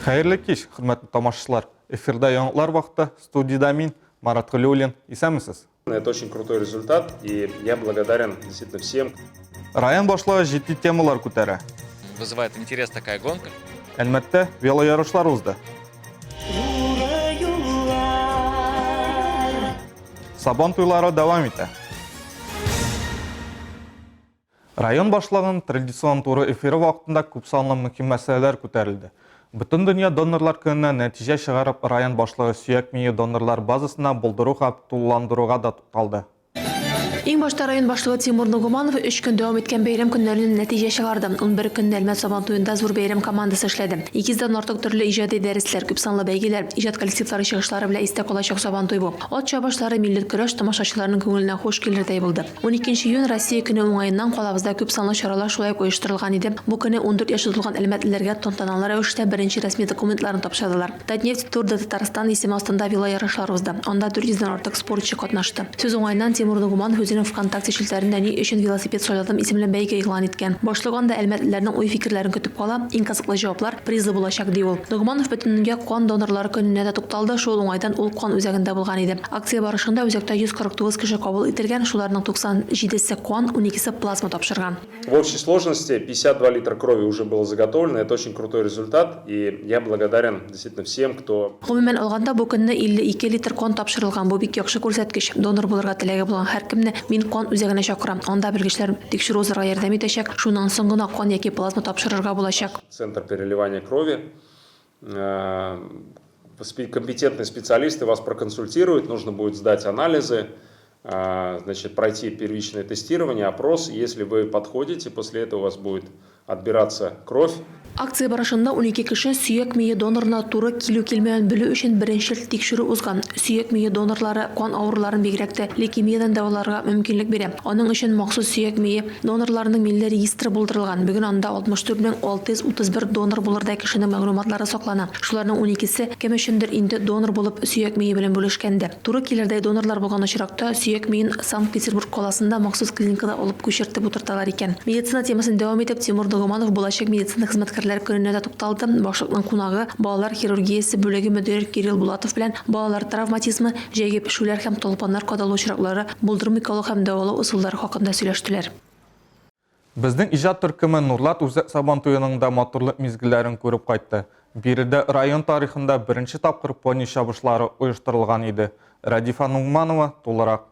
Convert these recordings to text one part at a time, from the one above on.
Hayırlı kеш, hürmetli тамашачылар. Эфирда яңалар вакыты, студияда мин, Марат Галиуллин. Исәнмесез? Это очень крутой результат, и я благодарен действительно всем. Район башлыгы җитди темалар күтәрә. Вызывает интерес такая гонка. Әлбәттә, велоярышлар узды. Сабан туйлары дәвам итә. Район башлыгының традицион туры эфиры вакытында күп санлы мөһим мәсьәләләр күтәрелде. Бөтен дөнья донорлар көненә нәтиҗә чыгарып, район башлыгы сөяк мие донорлар базасына булдыру һәм тулыландыруга да тукталды. Иң башта район башлыгы Тимур Нугуманов 3 көн дәвам иткән бәйрәм көннәреннән нәтиҗә чыгарды. 11 көн Әлмәт Сабан туенда зур бәйрәм командасы эшләде. 200дән артык төрле иҗади дәресләр, күп санлы бәйгеләр, иҗат коллективлары чыгышлары белән истә калачак Сабан туй бу. Ат чабышлары, милли көрәш тамашачыларның күңеленә хуш килердәй булды. 12 июнь Россия көне уңаеннан калабызда күп санлы чаралар шулай оештырылган иде. Бу көне 14 яшь тулган әлмәтлеләргә тантаналы рәвештә беренче рәсми документларын тапшырдылар. Татнефть Тур де Татарстан исеме астында велоярышлар узды. Анда 400дән артык спортчы катнашты. Сүз уңаеннан Тимур Нугуманов үзенең ВКонтакте шилтәрендә ни өчен велосипед сайладым исемле бәйге игълан иткән. Башлыгында әлмәтлеләрнең уй-фикерләрен көтеп кала, иң кызыклы җаваплар призы булачак ди ул. Нугуманов бөтен дөнья кан донорлары көненә дә тукталды, шул уңайдан ул кан үзәгендә булган иде. Акция барышында үзәктә 149 кеше кабул ителгән, шуларның 97се кан, 12се плазма тапшырган. В общей сложности 52 литра крови уже было заготовлено. Это очень крутой результат, и я благодарен действительно всем, кто... Гомумән алганда бу көнне 52 литр кан тапшырылган. Бу бик яхшы күрсәткеч. Донор булырга теләге булган һәркемне мин кан үзәгенә чакырам. Анда белгечләр тикшерү узарга ярдәм итәчәк. Шуннан соң гына кан яки плазма тапшырырга булачак. Центр переливания крови. Компетентные специалисты вас проконсультируют, нужно будет сдать анализы, значит, пройти первичное тестирование, опрос. Если вы подходите, после этого у вас будет отбираться кровь. Акция барышында 12 кеше сөяк мие донорына туры килү килмәгән белү өчен беренчел тикшерү узган. Сөяк мие донорлары кан авыруларын бигрәк тә лейкемиядан дәваларга мөмкинлек бирә. Аның өчен махсус сөяк мие донорларының милли регистры булдырылган. Бүген анда 64631 донор булырдай кешенең мәгълүматлары саклана. Шуларның 12се кем өчендер инде донор булып сөяк мие белән бүлешкәндә. Туры килердәй донорлар булган очракта сөяк миен Санкт-Петербург каласында махсус клиникада алып күчертеп утырталар икән. Медицина темасын дәвам итеп Тимур Нугуманов булачак медицина хезмәткәрләре көненә дә тукталды. Башлыкның кунагы балалар хирургиясе бүлеге мөдире Кирилл Булатов белән балалар травматизмы, җәйге пешүләр һәм талпаннар кадалу очраклары, булдырмый калу һәм дәвалау ысуллары хакында сөйләштеләр. Безнең иҗат төркеме Нурлат үзәк Сабан туеның да матурлык мизгелләрен күреп кайтты. Биредә район тарихында беренче тапкыр пони чабышлары оештырылган иде. Радифа Нугманова тулырак.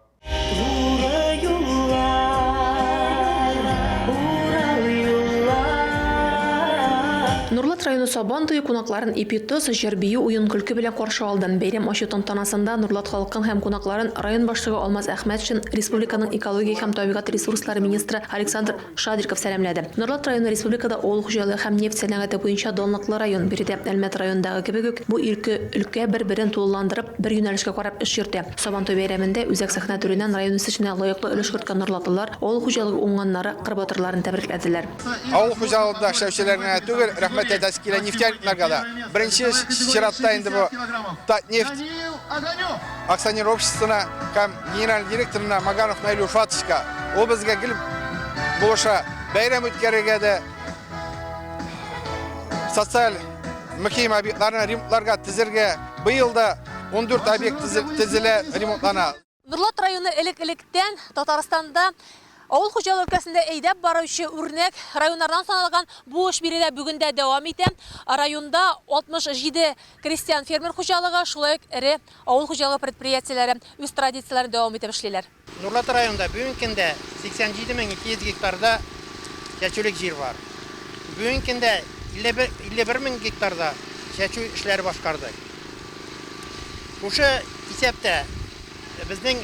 Нурлат районы Сабан туе кунакларын эпитоз, җыр-бию, уен-көлке белән каршы алды. Бәйрәм ачу тантанасында Нурлат халкын һәм кунакларын район башлыгы Алмаз Әхмәтшин, республиканың экология һәм табигать ресурслары министры Александр Шадриков сәламләде. Нурлат районы республикада авыл хуҗалыгы һәм нефть сәнәгате буенча данлыклы район. Биредә Әлмәт районындагы кебек бу өлкә бер-берен тулыландырып, бер юнәлешкә карап эш йөртә. Сабан туе бәйрәмендә үзәк сәхнә түреннән район үсешенә лаеклы өлеш керткән нурлатлылар авыл хуҗалыгы уңганнары, кырбатырларын тәбрикләделәр. Авыл хуҗалыгында эшләүчеләргә түгел, рәхмәт әйтәскилә нефтяникларга да. Беренче чиратта инде бу Татнефть акционер обществосына һәм генераль директорына Маганов Наилю Фатышка ул безгә килеп булыша бәйрәм үткәрергә дә социаль мөһим объектларны ремонтларга тизергә быел да 14 объект тизелә ремонтлана. Нурлат районы элек-электән Татарстанда авыл хуҗалыгы өлкәсендә әйдәп баручы үрнәк районнардан саналган бу эш биредә бүген дә дәвам итә. Районда 67 крестьян фермер хуҗалыгы, шулай ук эре авыл хуҗалыгы предприятиеләре үз традицияләрен дәвам итеп эшлиләр. Нурлат районында бүгенге көндә 87200 гектарда чәчүлек җир бар. Бүгенге көндә 51000 гектарда чәчү эшләре башкарды. Шушы исәптә безнең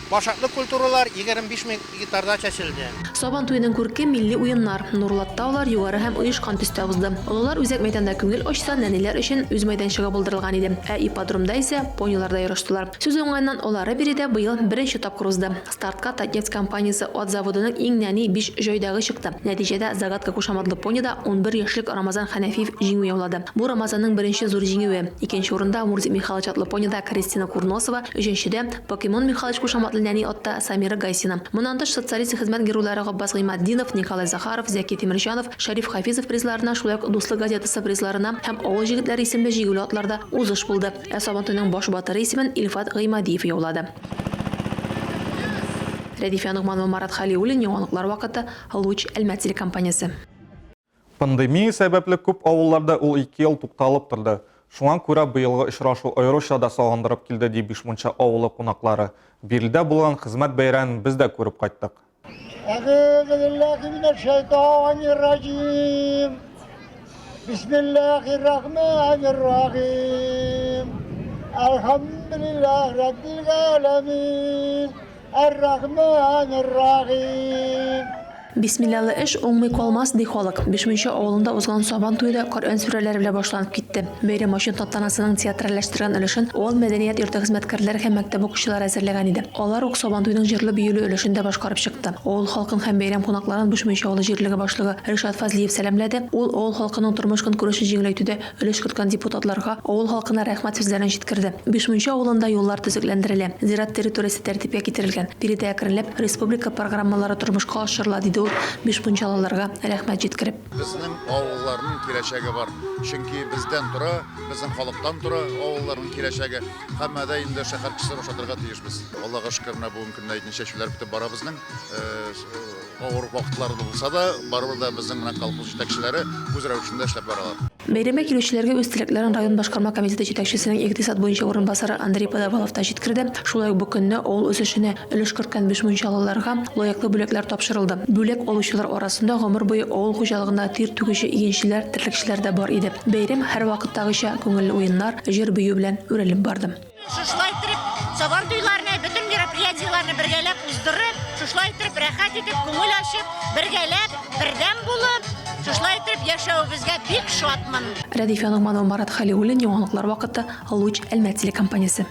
башаклы культуралар 25000 гектарда чәчелде. Сабан туеның күрке милли уеннар, Нурлатта улар югары һәм оешкан төстә узды. Олылар үзәк мәйданда күңел ачса, нәниләр өчен үз мәйданчыгы булдырылган иде. Ә ипподромда исә пониларда ярыштылар. Сүз уңайыннан олары биредә быел беренче тапкыр узды. Стартка Татнефть компаниясе от заводының иң нәни 5 җайдагы чыкты. Нәтиҗәдә Загадка кушаматлы понida 11 яшьлек Рамазан Хәнәфиев җиңү яулады. Бу Рамазанның беренче зур җиңүе. Икенче урында Мурзик Михайлович атлы понida Кристина Курносова, өченчедә Покемон Михайлович кушаматлы Нәни отта Самира Гайсина. Монан тыш социалист хезмәт геройлары Габбас Гыймаддинов, Николай Захаров, Зәки Тимирҗанов, Шәриф Хафизов призларына, шулай ук Дуслык газетасы призларына һәм Авыл җегетләре исемле җигүле атларда узыш булды. Сабантуйның баш батыры исемен Илфат Гыймадиев яулады. Рәдифә Нугманова, Марат Халиуллин, яңалыклар вакыты, Луч Әлмәт телекомпаниясе. Пандемия сәбәпле күп авылларда ул 2 ел тукталып торды. Шуңа күрә быелгы очрашу аеруча да сагындырып килде ди Бишмунча авылы кунаклары. Биредә булган хезмәт бәйрәмен без дә күреп кайттык. Алхамдулиллах раббил галамин. Ар-Рахман-ар-Рахим. Бисмиллалы эш оңмый калмас ди халык. Бишмунча авылында узган сабан туйда Коръән сүрәләре белән башланып китте. Бәйрәм өчен тантанасының театральләштергән өлешен авыл мәдәният йорты хезмәткәрләре һәм мәктәп укучылары әзерләгән иде. Алар ук сабан туйның җырлы биюле өлешендә башкарып чыкты. Авыл халкын һәм бәйрәм кунакларын Бишмунча авылы җирлеге башлыгы Ришат Фазлиев сәламләде. Ул авыл халкының тормыш көнкүрешен җиңеләйтүдә өлеш керткән депутатларга авыл халкына рәхмәт сүзләрен җиткерде. Бишмунча авылында юллар төзекләндерелә. Зират территориясе тәртипкә китерелгән. Биредә әкренләп республика программалары тормышка ашырыла диде ул Бишмунчалыларга рәхмәт җиткереп. Безнең авылларның киләчәге бар. Чөнки бездән тора, безнең халыктан тора авылларның киләчәге. Һәммәдә инде шәһәр кешеләре ошатырга тиешбез. Аллага шөкер, менә бүгенге көндә чәчүләр битеп бара безнең. Авыр вакытлар булса да, барыбер да безнең менә колхоз җитәкчеләре үз рәвешендә эшләп баралар. Бәйрәмгә килүчеләргә үз телекләрен район башкарма комитеты җитәкчесенең икътисад буенча урынбасары Андрей Подовалов та җиткерде. Шулай ук бу көнне авыл үсешенә өлеш керткән Бишмунчалыларга лаеклы бүләкләр тапшырылды. Бүләк алучылар арасында гомер буе авыл хуҗалыгында тир түгүче игенчеләр, терлекчеләр дә бар иде. Бәйрәм һәр вакыттагыча күңелле уеннар, җыр бию белән үрелеп барды. Шушлай итеп, сабан туйларны, бөтен мероприятияларны бергәләп уздырып, шушлай итеп рәхәт итеп, күңел ачып, бергәләп, бердәм булып, шушлай итеп яшәүебезгә бик шатмын. Рәдифә Нугманова, Марат Халиуллин, яңалыклар вакыты, Луч Әлмәт телекомпаниясе.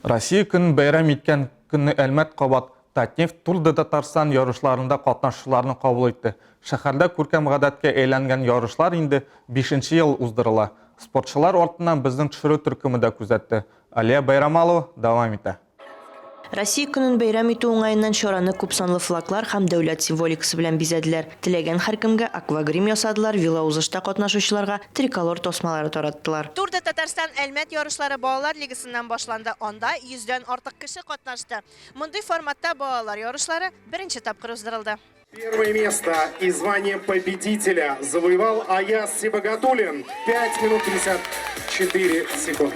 Россия көнен бәйрәм иткән көнне Әлмәт кабат Татнефть Тур де Татарстан ярышларында катнашучыларны кабул итте. Шәһәрдә күркәм гадәткә әйләнгән ярышлар инде 5нче ел уздырыла. Спортчылар артыннан безнең төшерү төркеме дә күзәтте. Алия Байрамалова дәвам итә. Россия көнен бәйрәм итү уңаеннан чараны күпсанлы флаглар һәм дәүләт символикасы белән бизәделәр. Теләгән һәркемгә аквагрим ясадылар, велоузышта катнашучыларга триколор тосмалары тараттылар. Тур де Татарстан Әлмәт ярышлары балалар лигасыннан башланды. Анда 100дән артык кеше катнашты. Мондый форматта балалар ярышлары беренче тапкыр уздырылды. Первое место и звание победителя завоевал Аяз Сибагатуллин. 5 минут 54 секунды.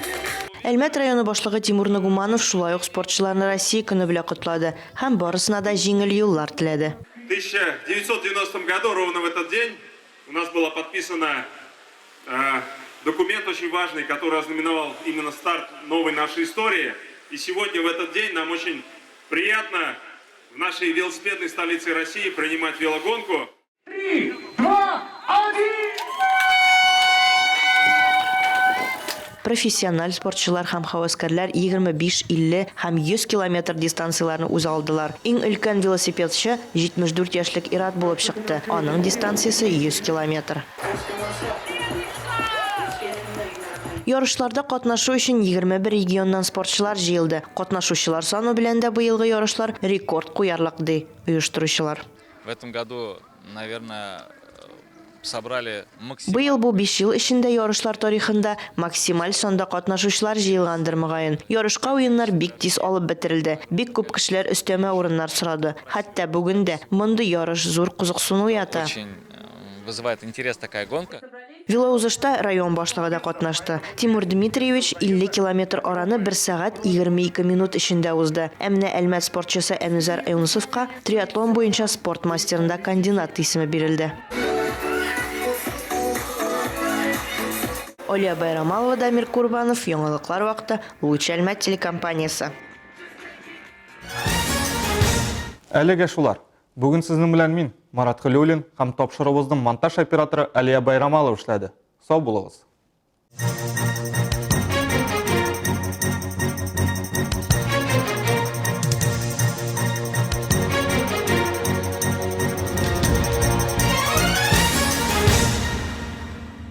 Әлмәт районы башлыгы Тимур Нугуманов шулай ук спортчыларны Россия көне белән котлады һәм барысына да җиңел юллар теләде. В 1990 году, ровно в этот день, у нас было подписано документ очень важный, который ознаменовал именно старт новой нашей истории. И сегодня в этот день нам очень приятно в нашей велосипедной столице России принимать велогонку. 3, 2, 1! Профессиональ спортчылар һәм һаваскәрләр 25, 50 һәм 100 километр дистанцияларны үз алдылар. Иң өлкән велосипедчы 74 яшьлек Ират булып чыкты. Аның дистанциясе 100 километр. Ярышларда катнашу өчен 21 регионнан спортчылар җыелды. Катнашучылар саны белән дә быелгы ярышлар рекорд куярлык ди оештыручылар. В этом году, наверное, собрали максимум. Быел бу 5 ел эчендә ярышлар тарихында максималь санда катнашучылар җыелгандыр мөгаен. Ярышка уеннар бик тиз алып бетерелде. Бик күп кешеләр өстәмә урыннар сорады. Хәтта бүген дә мондый ярыш зур кызыксыну уята. Очень вызывает интерес такая гонка. Велоузышта район башлыгы да катнашты. Тимур Дмитриевич 50 километр араны 1 сәгать 22 минут эчендә узды. Әмма Әлмәт спортчысы Әнүзәр Юнусовка триатлон буенча спорт мастерында кандидат исеме бирелде. Алия Байрамалова, Дамир Курбанов, яңалыклар вакыты, Луч Әлмәт телекомпаниясе. Әлегә шулар. Бүген сезнең белән мин, Марат Халиуллин, һәм тапшырыбызның монтаж операторы Алия Байрамалова эшләде. Сау булыгыз.